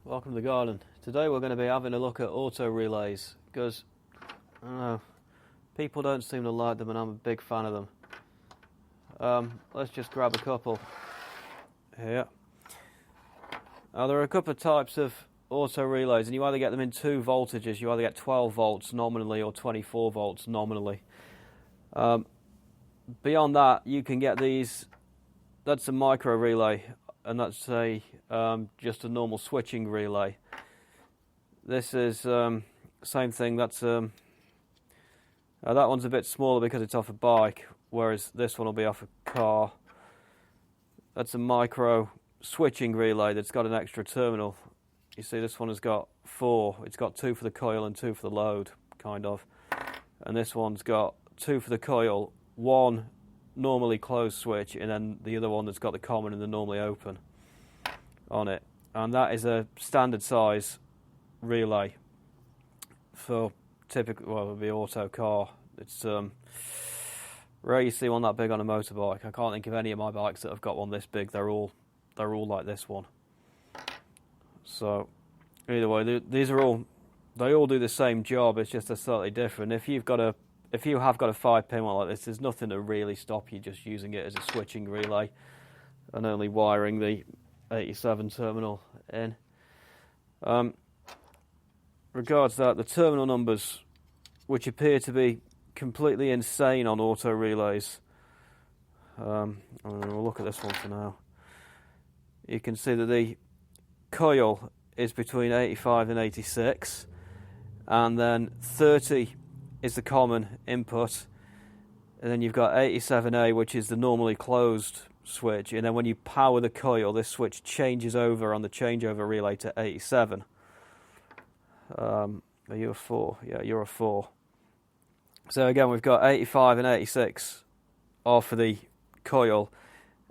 welcome to the garden. Today we're going to be having a look at auto relays because, I don't know, people don't seem to like them and I'm a big fan of them. Let's just grab a couple here. Now there are a couple of types of auto relays and you either get them in two voltages, you either get 12 volts nominally or 24 volts nominally. Beyond that you can get these, that's a micro relay. And that's just a normal switching relay. This is same thing. That's that one's a bit smaller because it's off a bike, whereas this one will be off a car. That's a micro switching relay that's got an extra terminal. You see, this one has got 4. It's got 2 for the coil and 2 for the load, kind of. And this one's got 2 for the coil, 1 normally closed switch, and then the other one that's got the common and the normally open on it. And that is a standard size relay for typical, well, it would be auto car. It's rare you see one that big on a motorbike. I can't think of any of my bikes that have got one this big. They're all like this one. So either way, these are all, they all do the same job. It's just a slightly different. If you have got a 5-pin one like this, there's nothing to really stop you just using it as a switching relay and only wiring the 87 terminal in. Regards that, the terminal numbers, which appear to be completely insane on auto relays. We'll look at this one for now. You can see that the coil is between 85 and 86, and then 30 is the common input, and then you've got 87A, which is the normally closed switch, and then when you power the coil, this switch changes over on the changeover relay to 87. Are you a 4? Yeah, you're a 4. So again, we've got 85 and 86 are for the coil,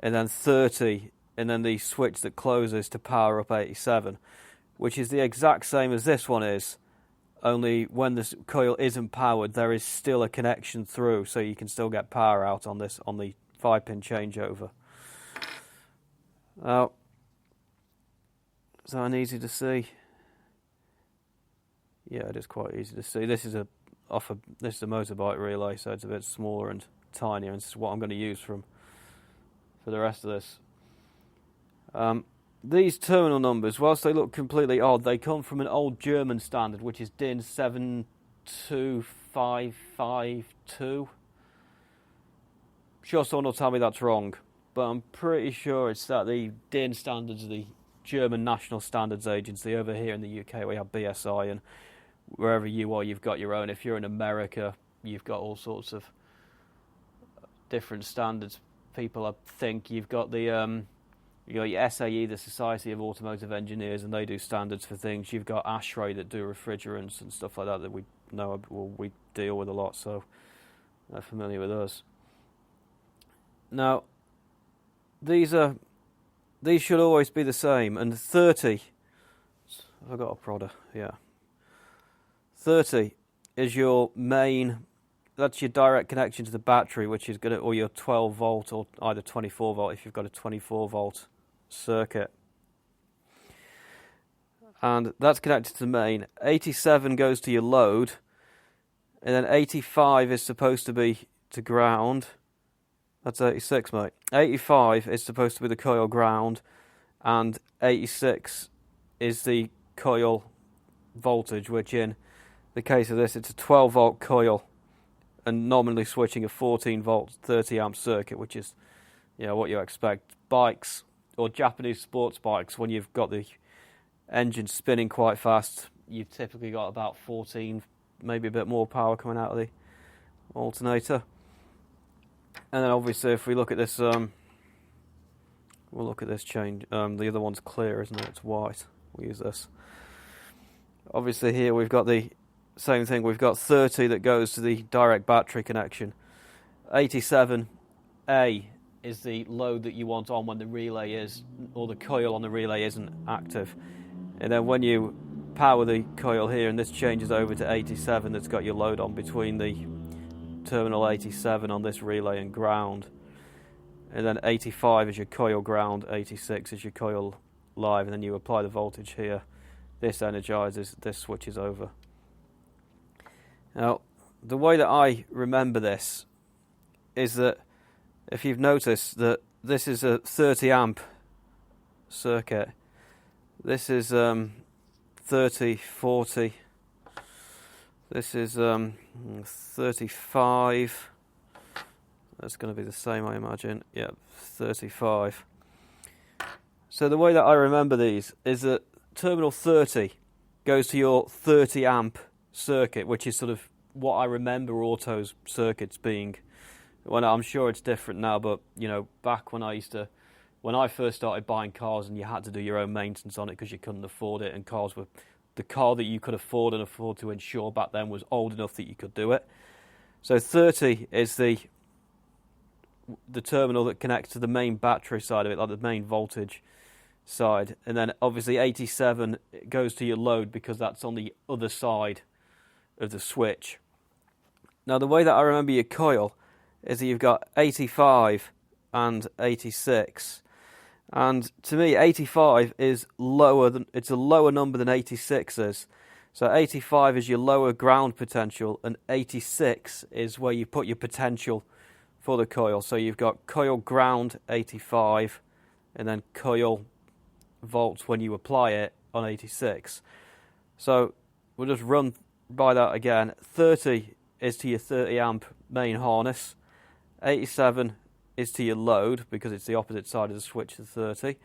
and then 30, and then the switch that closes to power up 87, which is the exact same as this one is. Only when the coil isn't powered, there is still a connection through, so you can still get power out on this, on the 5-pin changeover. Now, is that easy to see? Yeah, it is quite easy to see. This is a motorbike relay, so it's a bit smaller and tinier, and this is what I'm going to use for the rest of this. These terminal numbers, whilst they look completely odd, they come from an old German standard, which is DIN 72552. Sure, someone will tell me that's wrong, but I'm pretty sure it's that the DIN standards, the German National Standards Agency. Over here in the UK, we have BSI, and wherever you are, you've got your own. If you're in America, you've got all sorts of different standards. People, I think, you've got the you got your SAE, the Society of Automotive Engineers, and they do standards for things. You've got ASHRAE that do refrigerants and stuff like that we know, well, we deal with a lot, so they're familiar with us. Now, these should always be the same, and 30, I've got a prodder, yeah. 30 is your main, that's your direct connection to the battery, which is or your 12 volt or either 24 volt if you've got a 24 volt circuit. And that's connected to the main. 87 goes to your load, and then 85 is supposed to be to ground. That's 86, mate. 85 is supposed to be the coil ground, and 86 is the coil voltage, which in the case of this, it's a 12 volt coil and nominally switching a 14 volt 30 amp circuit, which is, you know, what you expect. Bikes or Japanese sports bikes, when you've got the engine spinning quite fast, you've typically got about 14, maybe a bit more power coming out of the alternator. And then obviously if we look at this, we'll look at this change. The other one's clear, isn't it? It's white. We'll use this. Obviously here we've got the same thing. We've got 30 that goes to the direct battery connection. 87A is the load that you want on when the relay is, or the coil on the relay isn't active. And then when you power the coil here, and this changes over to 87, that's got your load on between the terminal 87 on this relay and ground. And then 85 is your coil ground, 86 is your coil live, and then you apply the voltage here. this energizes, this switches over. Now, the way that I remember this is that if you've noticed that this is a 30 amp circuit, this is 30, 40, this is 35, that's going to be the same, I imagine, yeah, 35. So the way that I remember these is that terminal 30 goes to your 30 amp circuit, which is sort of what I remember Auto's circuits being. Well, I'm sure it's different now, but you know, back when I first started buying cars and you had to do your own maintenance on it because you couldn't afford it, and the car that you could afford to insure back then was old enough that you could do it. So 30 is the terminal that connects to the main battery side of it, like the main voltage side, and then obviously 87 goes to your load because that's on the other side of the switch. Now the way that I remember your coil is that you've got 85 and 86, and to me 85 is it's a lower number than 86 is. So 85 is your lower ground potential, and 86 is where you put your potential for the coil. So you've got coil ground 85, and then coil volts when you apply it on 86. So we'll just run by that again. 30 is to your 30 amp main harness, 87 is to your load because it's the opposite side of the switch to 30,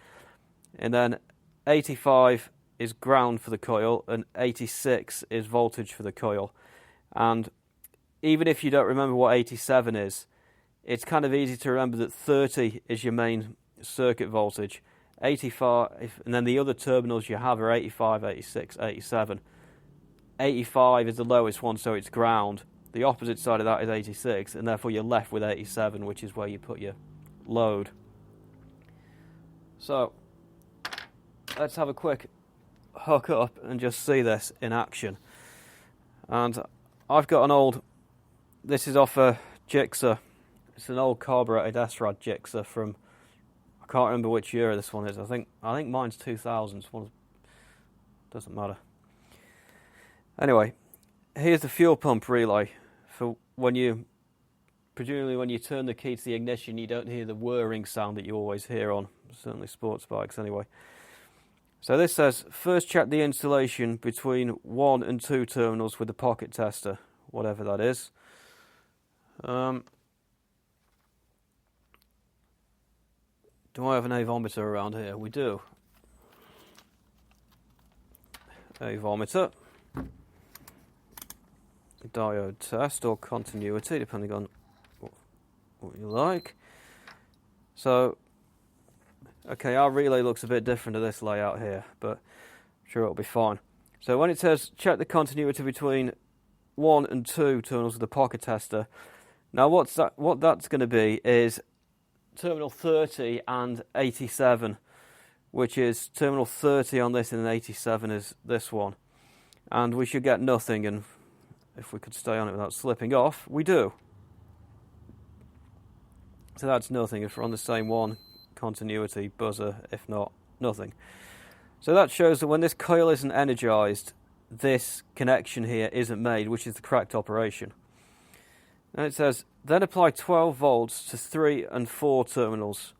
and then 85 is ground for the coil, and 86 is voltage for the coil. And even if you don't remember what 87 is, it's kind of easy to remember that 30 is your main circuit voltage, 85, and then the other terminals you have are 85, 86, 87. 85 is the lowest one, so it's ground. The opposite side of that is 86, and therefore you're left with 87, which is where you put your load. So let's have a quick hook up and just see this in action. And I've got this is off a Gixxer. It's an old carbureted S-Rad Gixxer from, I can't remember which year this one is. I think mine's 2000s. Doesn't matter. Anyway, here's the fuel pump relay for presumably when you turn the key to the ignition, you don't hear the whirring sound that you always hear on, certainly sports bikes anyway. So this says, first check the insulation between 1 and 2 terminals with the pocket tester, whatever that is. Do I have an avometer around here? We do. Avometer. Diode test or continuity, depending on what you like. So, okay, our relay looks a bit different to this layout here, but I'm sure it'll be fine. So when it says check the continuity between 1 and 2 terminals with the pocket tester, now what that's going to be is terminal 30 and 87, which is terminal 30 on this and 87 is this one. And we should get nothing, and if we could stay on it without slipping off, we do. So that's nothing. If we're on the same one, continuity, buzzer, if not, nothing. So that shows that when this coil isn't energized, this connection here isn't made, which is the correct operation. And it says, then apply 12 volts to 3 and 4 terminals.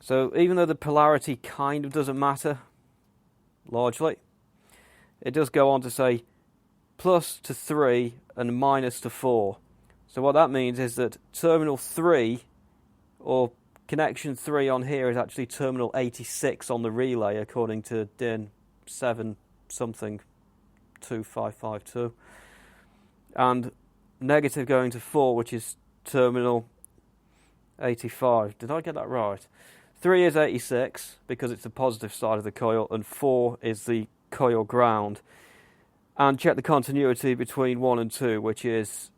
So even though the polarity kind of doesn't matter, largely, it does go on to say plus to 3 and minus to 4. So what that means is that terminal 3, or connection 3 on here, is actually terminal 86 on the relay, according to DIN 7 something 2552. And negative going to 4, which is terminal 85. Did I get that right? 3 is 86 because it's the positive side of the coil, and 4 is the coil ground. And check the continuity between 1 and 2, which is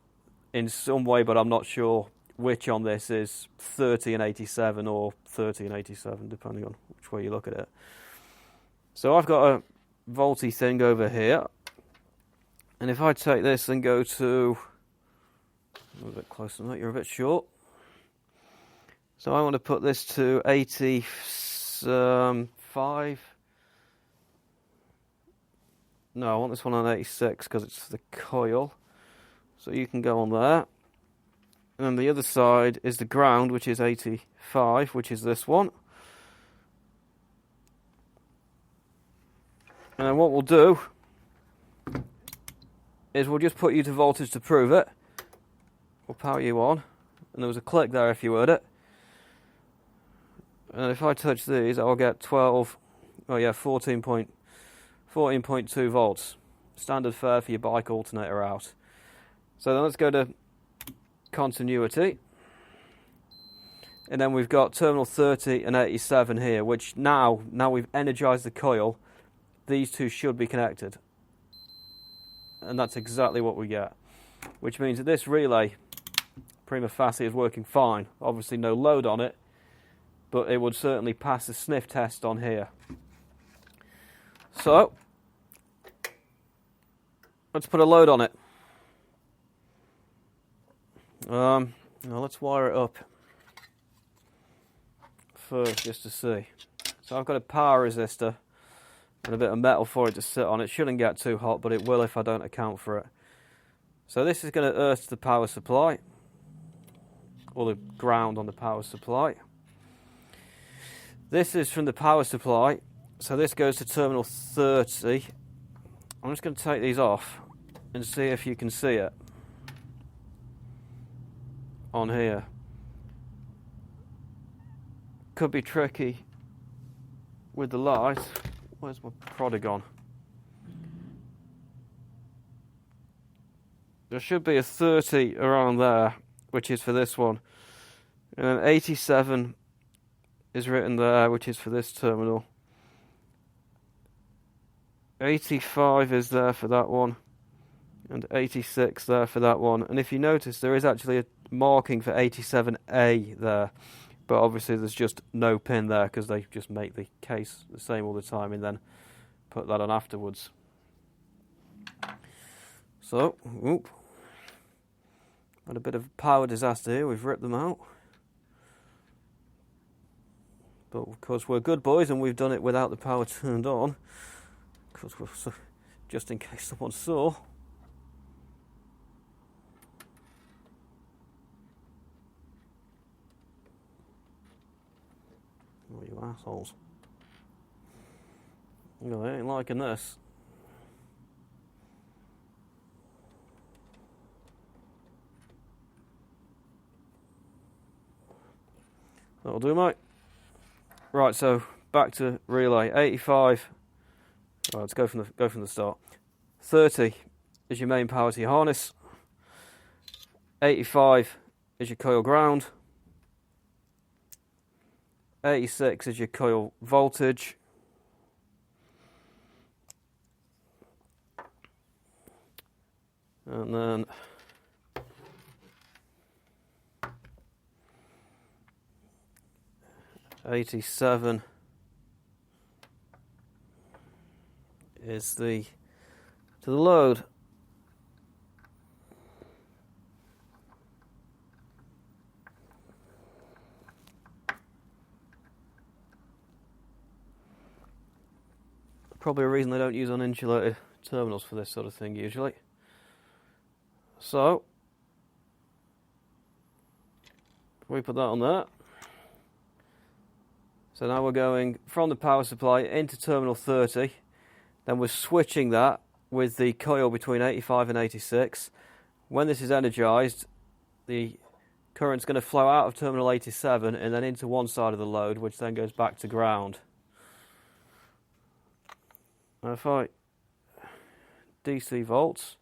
in some way, but I'm not sure which on this is 30 and 87 or 30 and 87, depending on which way you look at it. So I've got a volty thing over here, and if I take this and go to a little bit closer than that, you're a bit short. So I want to put this to 85. No, I want this one on 86 because it's the coil. So you can go on there. And then the other side is the ground, which is 85, which is this one. And then what we'll do is we'll just put you to voltage to prove it. We'll power you on. And there was a click there if you heard it. And if I touch these, I'll get 14.2 volts. Standard fare for your bike alternator out. So then let's go to continuity. And then we've got terminal 30 and 87 here, which now we've energized the coil, these two should be connected. And that's exactly what we get. Which means that this relay, prima facie, is working fine. Obviously no load on it, but it would certainly pass the sniff test on here. So, let's put a load on it. Now let's wire it up first just to see. So I've got a power resistor and a bit of metal for it to sit on. It shouldn't get too hot, but it will if I don't account for it. So this is going to earth the power supply, or the ground on the power supply. This is from the power supply, so this goes to terminal 30. I'm just going to take these off and see if you can see it on here. Could be tricky with the light. Where's my prodder gone? There should be a 30 around there, which is for this one. And then 87 is written there, which is for this terminal. 85 is there for that one. And 86 there for that one. And if you notice, there is actually a marking for 87A there. But obviously there's just no pin there because they just make the case the same all the time and then put that on afterwards. So, had a bit of power disaster here. We've ripped them out. But of course we're good boys and we've done it without the power turned on. Because we're just in case someone saw. Oh, you assholes. Oh, they ain't liking this. That'll do, mate. Right, so back to relay. 85. Right, let's go from the start. 30 is your main power to your harness. 85 is your coil ground. 86 is your coil voltage. And then 87 is to the load. Probably a reason they don't use uninsulated terminals for this sort of thing usually. So we put that on there. So now we're going from the power supply into terminal 30. Then we're switching that with the coil between 85 and 86. When this is energized, the current's going to flow out of terminal 87 and then into one side of the load, which then goes back to ground. Now if I DC volts,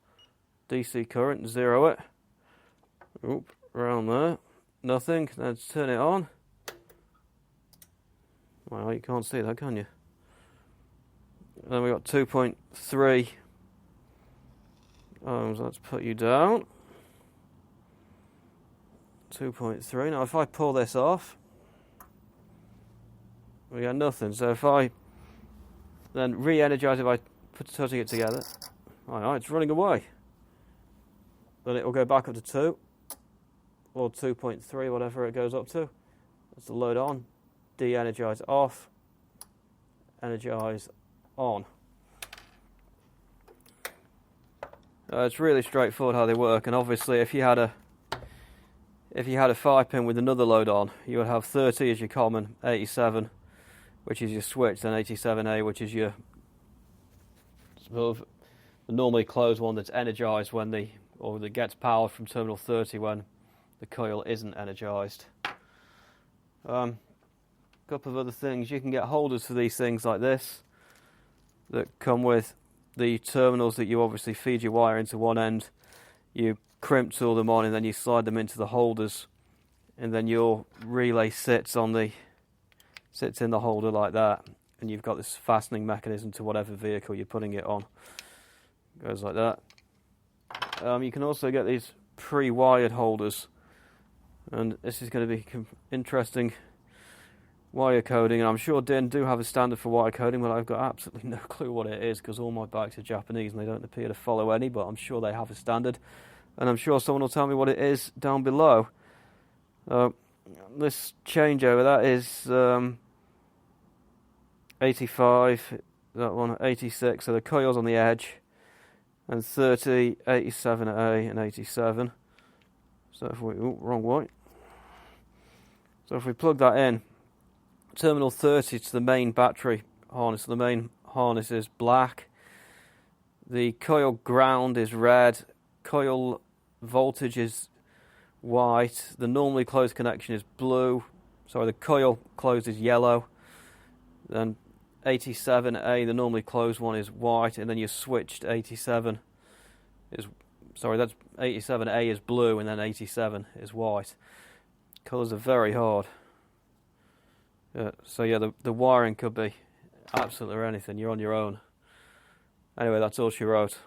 DC current, zero it. Oop, around there. Nothing. Let's turn it on. Well, you can't see that, can you? And then we got 2.3 ohms. Let's put you down. 2.3. Now if I pull this off, we got nothing. So if I then re-energize it by putting it together, alright, it's running away. Then it will go back up to 2 or 2.3, whatever it goes up to. That's the load on. De-energize off. Energize on. It's really straightforward how they work, and obviously if you had a 5-pin with another load on, you would have 30 as your common, 87 which is your switch, then 87A which is your sort of the normally closed one that's energized when that gets power from terminal 30 when the coil isn't energized. A couple of other things, you can get holders for these things like this that come with the terminals that you obviously feed your wire into one end. You crimp tool them on and then you slide them into the holders, and then your relay sits in the holder like that, and you've got this fastening mechanism to whatever vehicle you're putting it on. Goes like that. You can also get these pre-wired holders, and this is going to be interesting wire coding, and I'm sure DIN do have a standard for wire coding, but I've got absolutely no clue what it is because all my bikes are Japanese and they don't appear to follow any, but I'm sure they have a standard, and I'm sure someone will tell me what it is down below. This changeover, that is 85, that one 86, so the coil's on the edge, and 30, 87A and 87. So if we, wrong way. So if we plug that in, terminal 30 to the main battery harness. The main harness is black. The coil ground is red. Coil voltage is white. The normally closed connection is blue. Sorry, the coil closed is yellow. Then 87A, the normally closed one, is white, and then your switched 87 is, sorry, that's 87A is blue, and then 87 is white. Colours are very hard. So yeah, the wiring could be absolutely anything. You're on your own. Anyway, that's all she wrote.